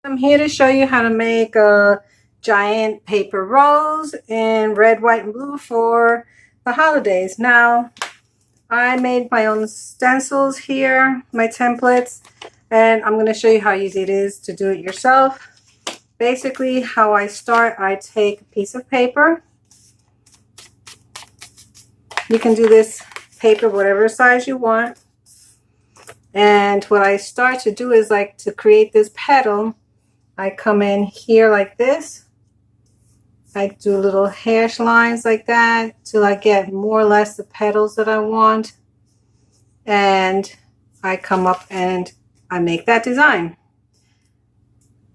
I'm here to show you how to make a giant paper rose in red, white, and blue for the holidays. Now, I made my own stencils here, my templates, and I'm going to show you how easy it is to do it yourself. Basically, how I start, I take a piece of paper. You can do this paper whatever size you want. And what I start to do is like to create this petal. I come in here like this. I do little hash lines like that till I get more or less the petals that I want. And I come up and I make that design.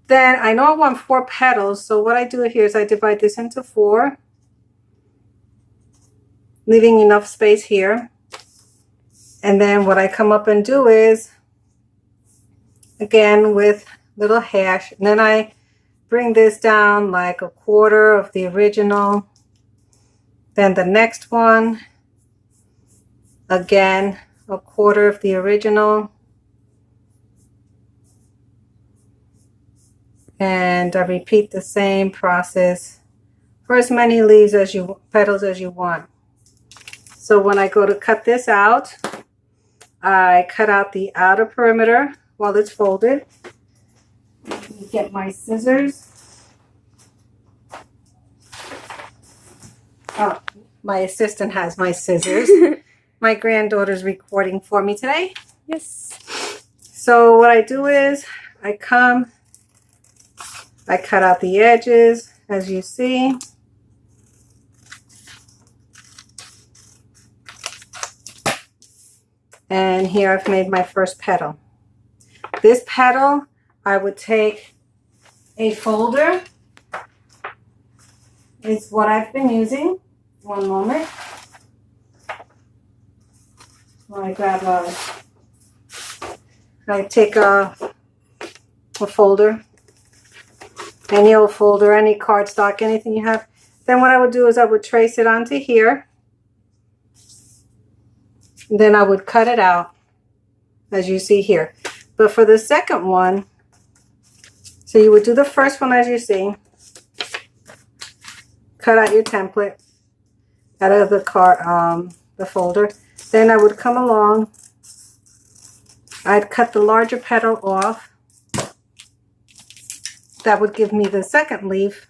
Then I know I want 4 petals, so what I do here is I divide this into 4, leaving enough space here. And then what I come up and do is, again with little hash, and then I bring this down like a quarter of the original. Then the next one, again a quarter of the original. And I repeat the same process for as many leaves as petals as you want. So when I go to cut this out, I cut out the outer perimeter while it's folded. Get my scissors. Oh, my assistant has my scissors. My granddaughter's recording for me today. Yes. So what I do is I cut out the edges, as you see. And here I've made my first petal. This petal, I would take a folder. It's what I've been using. One moment. I take a folder. Any old folder, any cardstock, anything you have. Then what I would do is I would trace it onto here. Then I would cut it out, as you see here. But for the second one, so you would do the first one as you see. Cut out your template out of the folder. Then I would come along. I'd cut the larger petal off. That would give me the second leaf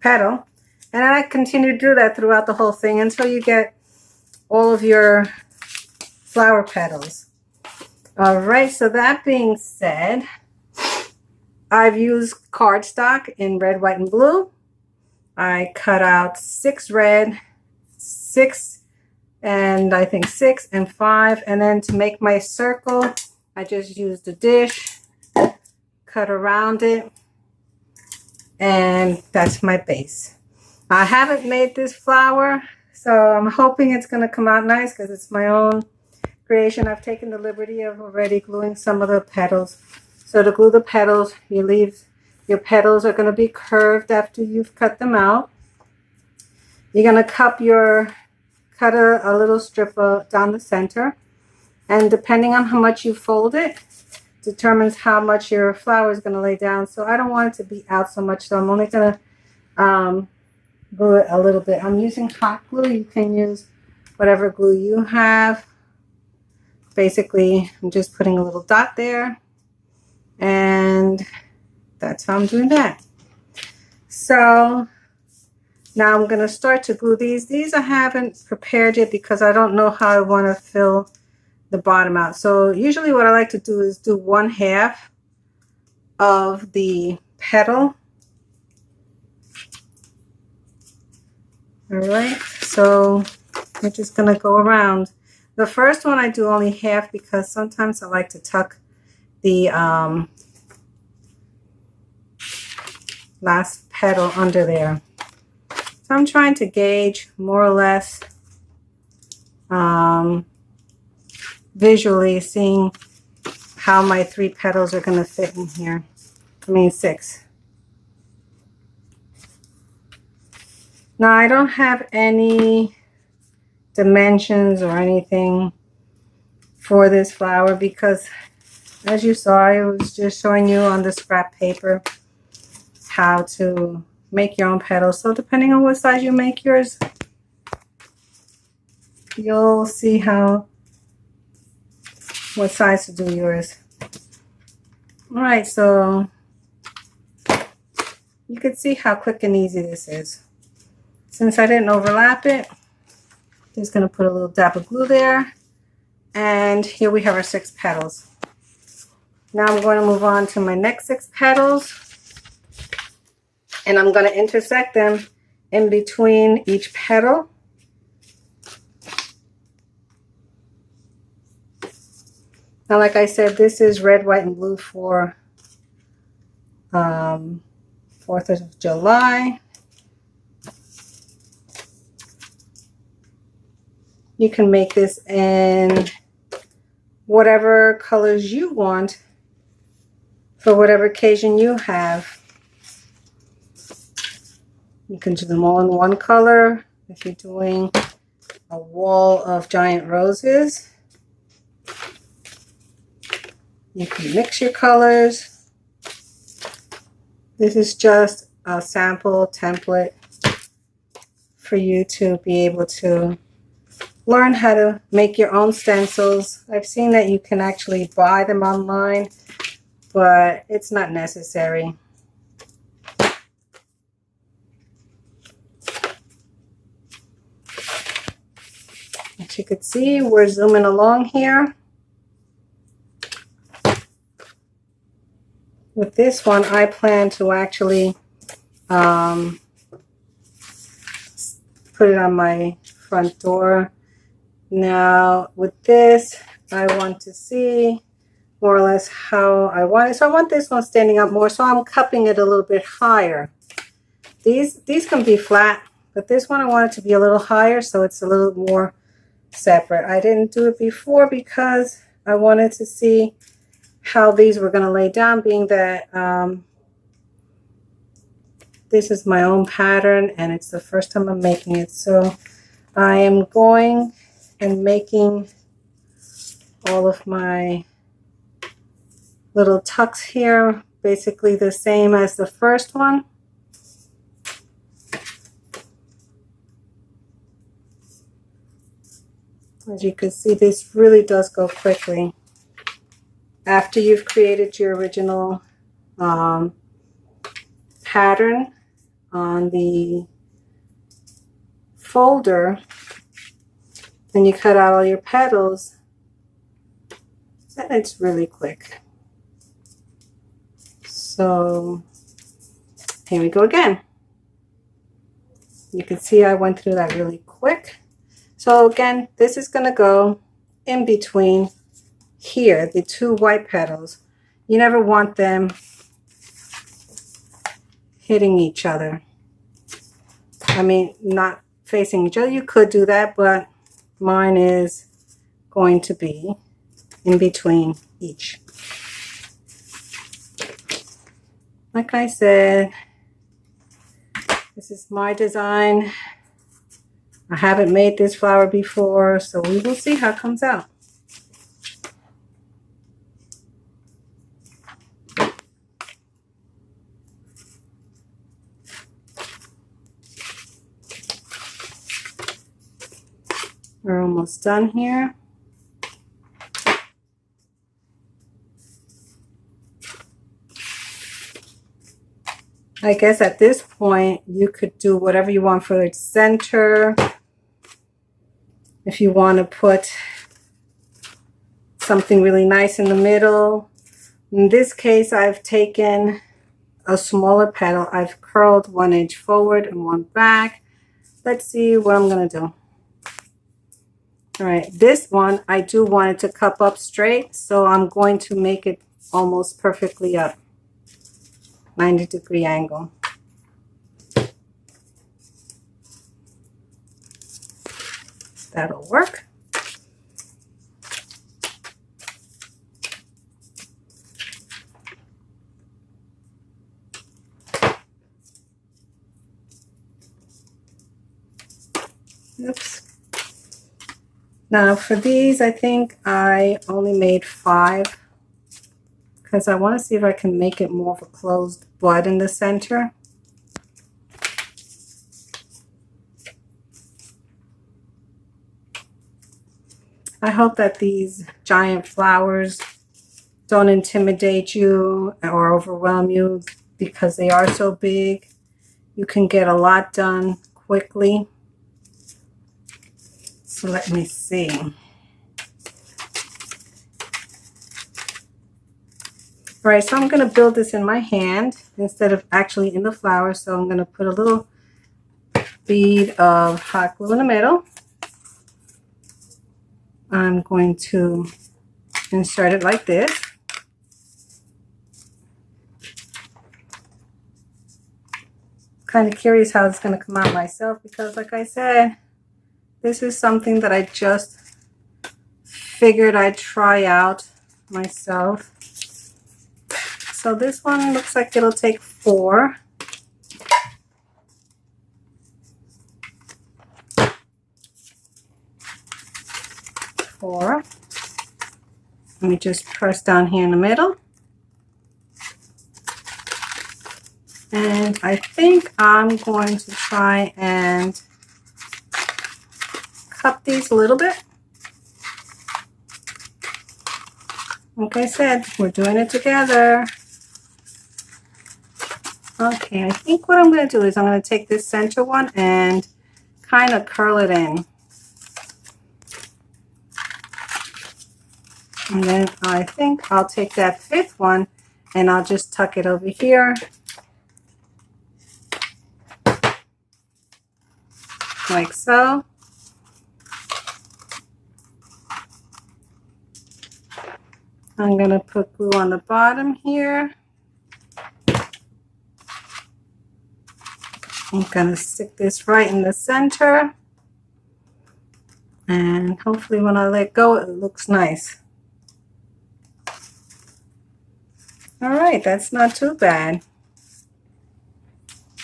petal. And I continue to do that throughout the whole thing until you get all of your flower petals. All right, so that being said, I've used cardstock in red, white, and blue. I cut out 6 red, 6, and I think 6 and 5. And then to make my circle, I just used a dish, cut around it, and that's my base. I haven't made this flower, so I'm hoping it's going to come out nice because it's my own creation. I've taken the liberty of already gluing some of the petals. So to glue the petals, your petals are going to be curved after you've cut them out. You're going to cut a little strip down the center, and depending on how much you fold it determines how much your flower is going to lay down. So I don't want it to be out so much, so I'm only going to glue it a little bit. I'm using hot glue. You can use whatever glue you have. Basically, I'm just putting a little dot there, and that's how I'm doing that. So now I'm going to start to glue these. These I haven't prepared yet because I don't know how I want to fill the bottom out. So usually what I like to do is do 1/2 of the petal. All right, so we're just going to go around. The first one I do only half because sometimes I like to tuck the last petal under there. So I'm trying to gauge more or less visually seeing how my 3 petals are going to fit in here. I mean 6. Now I don't have any dimensions or anything for this flower because as you saw, I was just showing you on the scrap paper how to make your own petals. So depending on what size you make yours, you'll see what size to do yours. All right, so you can see how quick and easy this is. Since I didn't overlap it, just going to put a little dab of glue there. And here we have our 6 petals. Now I'm going to move on to my next 6 petals. And I'm going to intersect them in between each petal. Now, like I said, this is red, white, and blue for 4th of July. You can make this in whatever colors you want for whatever occasion you have. You can do them all in one color if you're doing a wall of giant roses. You can mix your colors. This is just a sample template for you to be able to learn how to make your own stencils. I've seen that you can actually buy them online, but it's not necessary. As you can see, we're zooming along here. With this one, I plan to actually put it on my front door. Now, with this, I want to see more or less how I want it. So I want this one standing up more, so I'm cupping it a little bit higher. These can be flat, but this one I want it to be a little higher, so it's a little more separate. I didn't do it before because I wanted to see how these were going to lay down, being that this is my own pattern and it's the first time I'm making it. So I am going and making all of my little tucks here basically the same as the first one. As you can see, this really does go quickly. After you've created your original pattern on the folder, and you cut out all your petals, then it's really quick. So here we go again. You can see I went through that really quick. So again, this is going to go in between here, the 2 white petals. You never want them hitting each other. I mean, not facing each other. You could do that, but mine is going to be in between each. Like I said, this is my design. I haven't made this flower before, so we will see how it comes out. We're almost done here. I guess at this point you could do whatever you want for its center. If you want to put something really nice in the middle. In this case, I've taken a smaller petal. I've curled 1 inch forward and 1 back. Let's see what I'm going to do. All right, this one, I do want it to cup up straight, so I'm going to make it almost perfectly up. 90-degree angle. That'll work. Oops. Now for these, I think I only made 5 because I want to see if I can make it more of a closed bud in the center. I hope that these giant flowers don't intimidate you or overwhelm you because they are so big. You can get a lot done quickly. So let me see. All right, so I'm going to build this in my hand instead of actually in the flower. So I'm going to put a little bead of hot glue in the middle. I'm going to insert it like this. Kind of curious how it's going to come out myself because, like I said, this is something that I just figured I'd try out myself. So this one looks like it'll take 4. Let me just press down here in the middle. And I think I'm going to try and cup these a little bit. Like I said, we're doing it together. Okay, I think what I'm going to do is I'm going to take this center one and kind of curl it in. And then I think I'll take that 5th one and I'll just tuck it over here. Like so. I'm going to put glue on the bottom here. I'm going to stick this right in the center. And hopefully when I let go, it looks nice. All right, that's not too bad.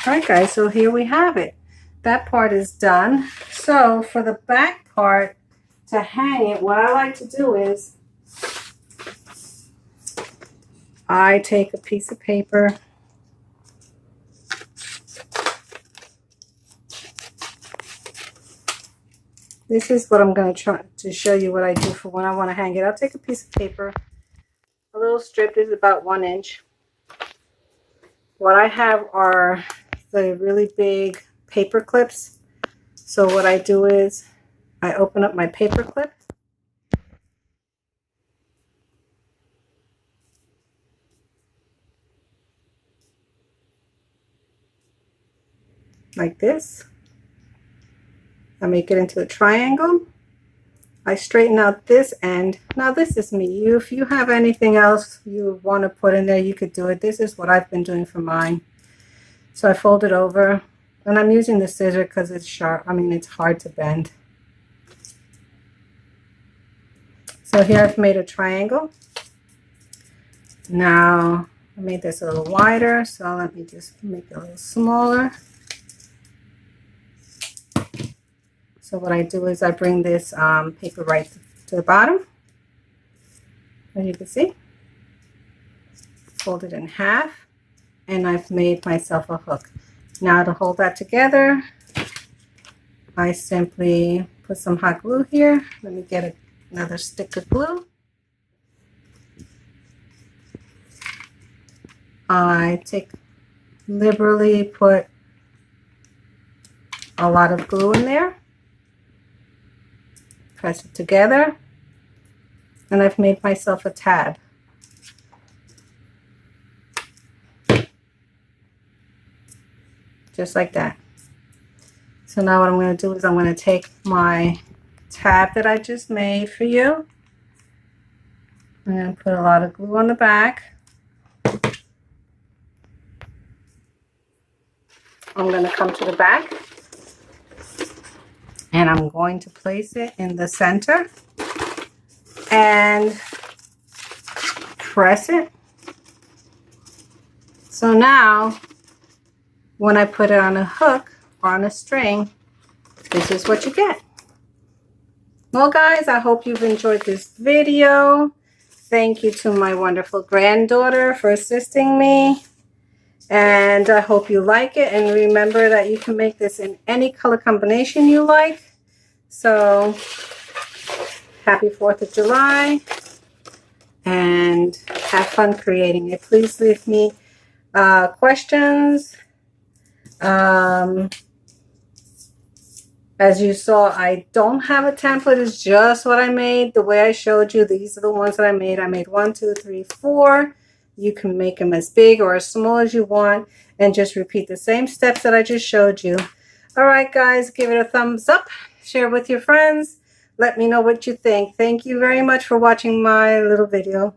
All right, guys, so here we have it. That part is done. So for the back part, to hang it, what I like to do is I take a piece of paper. This is what I'm going to try to show you what I do for when I want to hang it. I'll take a piece of paper, a little strip is about 1 inch. What I have are the really big paper clips. So what I do is I open up my paper clip. Like this. I make it into a triangle. I straighten out this end. Now this is me. If you have anything else you want to put in there, you could do it. This is what I've been doing for mine. So I fold it over, and I'm using the scissor because it's sharp. I mean, it's hard to bend. So here I've made a triangle. Now I made this a little wider, so let me just make it a little smaller. So what I do is I bring this paper right to the bottom, as you can see. Fold it in half, and I've made myself a hook. Now to hold that together, I simply put some hot glue here. Let me get another stick of glue. I liberally put a lot of glue in there. Press it together, and I've made myself a tab. Just like that. So now what I'm going to do is I'm going to take my tab that I just made for you. I'm going to put a lot of glue on the back. I'm going to come to the back, and I'm going to place it in the center and press it. So now when I put it on a hook or on a string, this is what you get. Well, guys, I hope you've enjoyed this video. Thank you to my wonderful granddaughter for assisting me. And I hope you like it. And remember that you can make this in any color combination you like. So happy 4th of July. And have fun creating it. Please leave me questions. As you saw, I don't have a template. It's just what I made. The way I showed you, these are the ones that I made. I made 1, 2, 3, 4. You can make them as big or as small as you want and just repeat the same steps that I just showed you. All right, guys, give it a thumbs up. Share with your friends. Let me know what you think. Thank you very much for watching my little video.